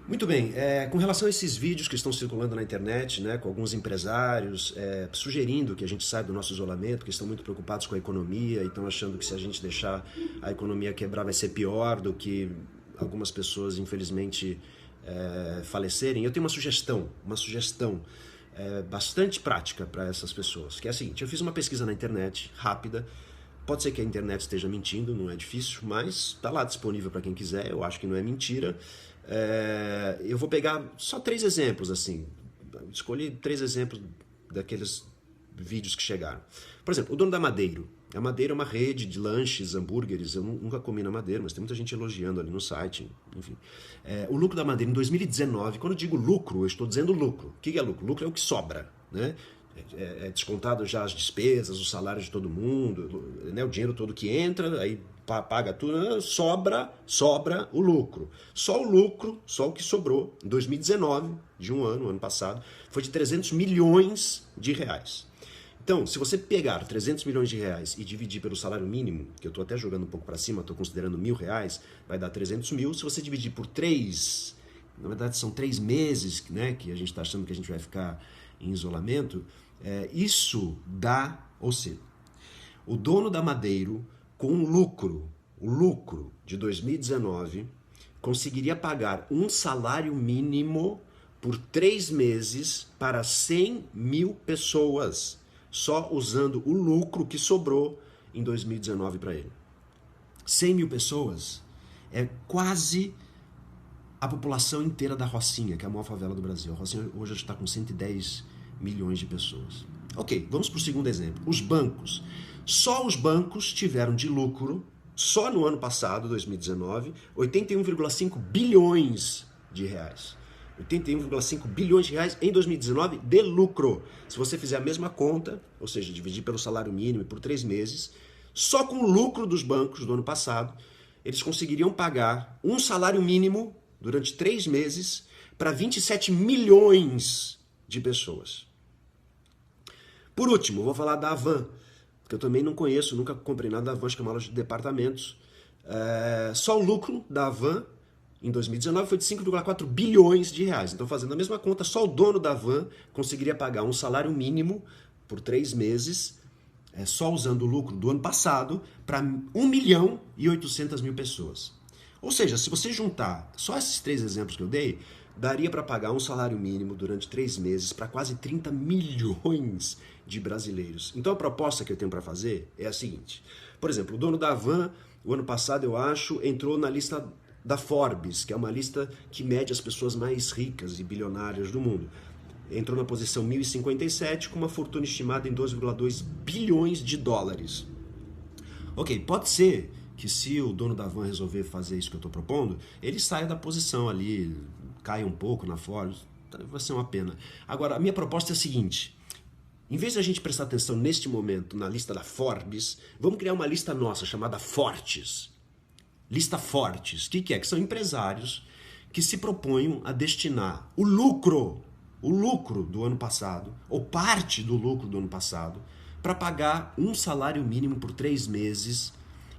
Muito bem, com relação a esses vídeos que estão circulando na internet, né, com alguns empresários sugerindo que a gente saia do nosso isolamento, que estão muito preocupados com a economia e estão achando que se a gente deixar a economia quebrar vai ser pior do que algumas pessoas, infelizmente, falecerem, eu tenho uma sugestão bastante prática para essas pessoas, que é a seguinte: eu fiz uma pesquisa na internet, rápida. Pode ser que a internet esteja mentindo, não é difícil, mas está lá disponível para quem quiser, eu acho que não é mentira. Eu vou pegar só 3 exemplos, assim. Escolhi 3 exemplos daqueles vídeos que chegaram. Por exemplo, o dono da Madeiro. A Madeiro é uma rede de lanches, hambúrgueres. Eu nunca comi na Madeiro, mas tem muita gente elogiando ali no site. Enfim. O lucro da Madeiro em 2019, quando eu digo lucro, eu estou dizendo lucro. O que é lucro? Lucro é o que sobra, né? É descontado já as despesas, os salários de todo mundo, né, o dinheiro todo que entra, aí paga tudo, sobra o lucro. Só o lucro, só o que sobrou em 2019, de um ano passado, foi de 300 milhões de reais. Então, se você pegar 300 milhões de reais e dividir pelo salário mínimo, que eu estou até jogando um pouco para cima, estou considerando R$ 1.000, vai dar 300 mil. Se você dividir por 3, na verdade são 3 meses, né, que a gente está achando que a gente vai ficar em isolamento, isso dá, ou seja, o dono da Madeiro, com o lucro de 2019, conseguiria pagar um salário mínimo por 3 meses para 100 mil pessoas, só usando o lucro que sobrou em 2019 para ele. 100 mil pessoas é quase a população inteira da Rocinha, que é a maior favela do Brasil. A Rocinha hoje está com 110 milhões de pessoas. Ok, vamos para o segundo exemplo. Os bancos. Só os bancos tiveram de lucro, só no ano passado, 2019, 81,5 bilhões de reais. 81,5 bilhões de reais em 2019 de lucro. Se você fizer a mesma conta, ou seja, dividir pelo salário mínimo por 3 meses, só com o lucro dos bancos do ano passado, eles conseguiriam pagar um salário mínimo durante 3 meses para 27 milhões de pessoas. Por último, vou falar da Havan, que eu também não conheço, nunca comprei nada da Havan, acho que é uma loja de departamentos. Só o lucro da Havan em 2019 foi de 5,4 bilhões de reais. Então, fazendo a mesma conta, só o dono da Havan conseguiria pagar um salário mínimo por 3 meses, só usando o lucro do ano passado, para 1.800.000 pessoas. Ou seja, se você juntar só esses 3 exemplos que eu dei, daria para pagar um salário mínimo durante 3 meses para quase 30 milhões de brasileiros. Então a proposta que eu tenho para fazer é a seguinte. Por exemplo, o dono da Havan, o ano passado, eu acho, entrou na lista da Forbes, que é uma lista que mede as pessoas mais ricas e bilionárias do mundo. Entrou na posição 1057 com uma fortuna estimada em 2,2 bilhões de dólares. Ok, pode ser que se o dono da Havan resolver fazer isso que eu estou propondo, ele saia da posição ali, caia um pouco na Forbes, vai ser uma pena. Agora, a minha proposta é a seguinte: em vez de a gente prestar atenção neste momento na lista da Forbes, vamos criar uma lista nossa chamada Fortes. Lista Fortes. O que é? Que são empresários que se propõem a destinar o lucro do ano passado, ou parte do lucro do ano passado, para pagar um salário mínimo por 3 meses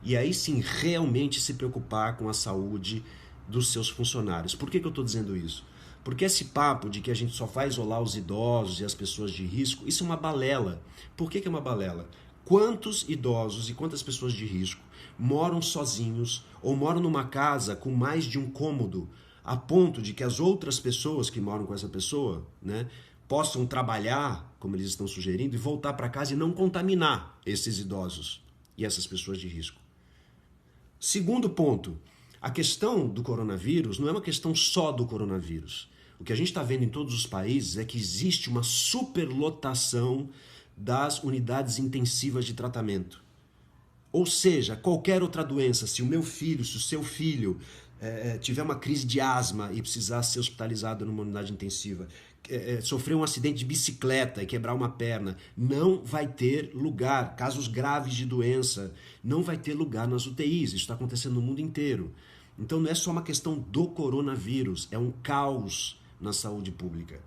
e aí sim realmente se preocupar com a saúde dos seus funcionários. Por que eu estou dizendo isso? Porque esse papo de que a gente só vai isolar os idosos e as pessoas de risco, isso é uma balela. Por que é uma balela? Quantos idosos e quantas pessoas de risco moram sozinhos ou moram numa casa com mais de um cômodo, a ponto de que as outras pessoas que moram com essa pessoa, né, possam trabalhar, como eles estão sugerindo, e voltar para casa e não contaminar esses idosos e essas pessoas de risco? Segundo ponto, a questão do coronavírus não é uma questão só do coronavírus. O que a gente está vendo em todos os países é que existe uma superlotação das unidades intensivas de tratamento. Ou seja, qualquer outra doença, se o seu filho tiver uma crise de asma e precisar ser hospitalizado numa unidade intensiva, sofrer um acidente de bicicleta e quebrar uma perna, não vai ter lugar. Casos graves de doença, não vai ter lugar nas UTIs. Isso está acontecendo no mundo inteiro. Então não é só uma questão do coronavírus, é um caos na saúde pública.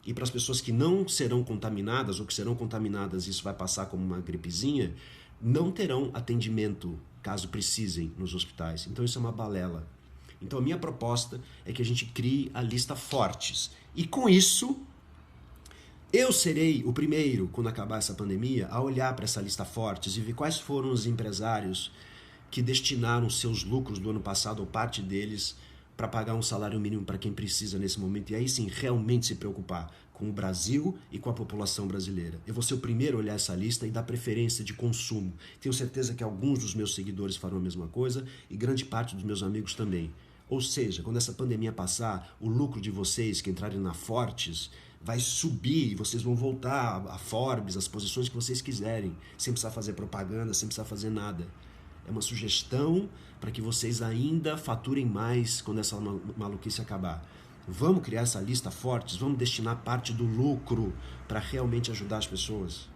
E para as pessoas que não serão contaminadas, ou que serão contaminadas, isso vai passar como uma gripezinha, não terão atendimento, caso precisem, nos hospitais. Então isso é uma balela. Então a minha proposta é que a gente crie a lista Fortes. E com isso, eu serei o primeiro, quando acabar essa pandemia, a olhar para essa lista Fortes e ver quais foram os empresários que destinaram seus lucros do ano passado, ou parte deles, para pagar um salário mínimo para quem precisa nesse momento. E aí sim, realmente se preocupar com o Brasil e com a população brasileira. Eu vou ser o primeiro a olhar essa lista e dar preferência de consumo. Tenho certeza que alguns dos meus seguidores farão a mesma coisa e grande parte dos meus amigos também. Ou seja, quando essa pandemia passar, o lucro de vocês que entrarem na Fortes vai subir e vocês vão voltar a Forbes, as posições que vocês quiserem, sem precisar fazer propaganda, sem precisar fazer nada. É uma sugestão para que vocês ainda faturem mais quando essa maluquice acabar. Vamos criar essa lista Fortes, vamos destinar parte do lucro para realmente ajudar as pessoas.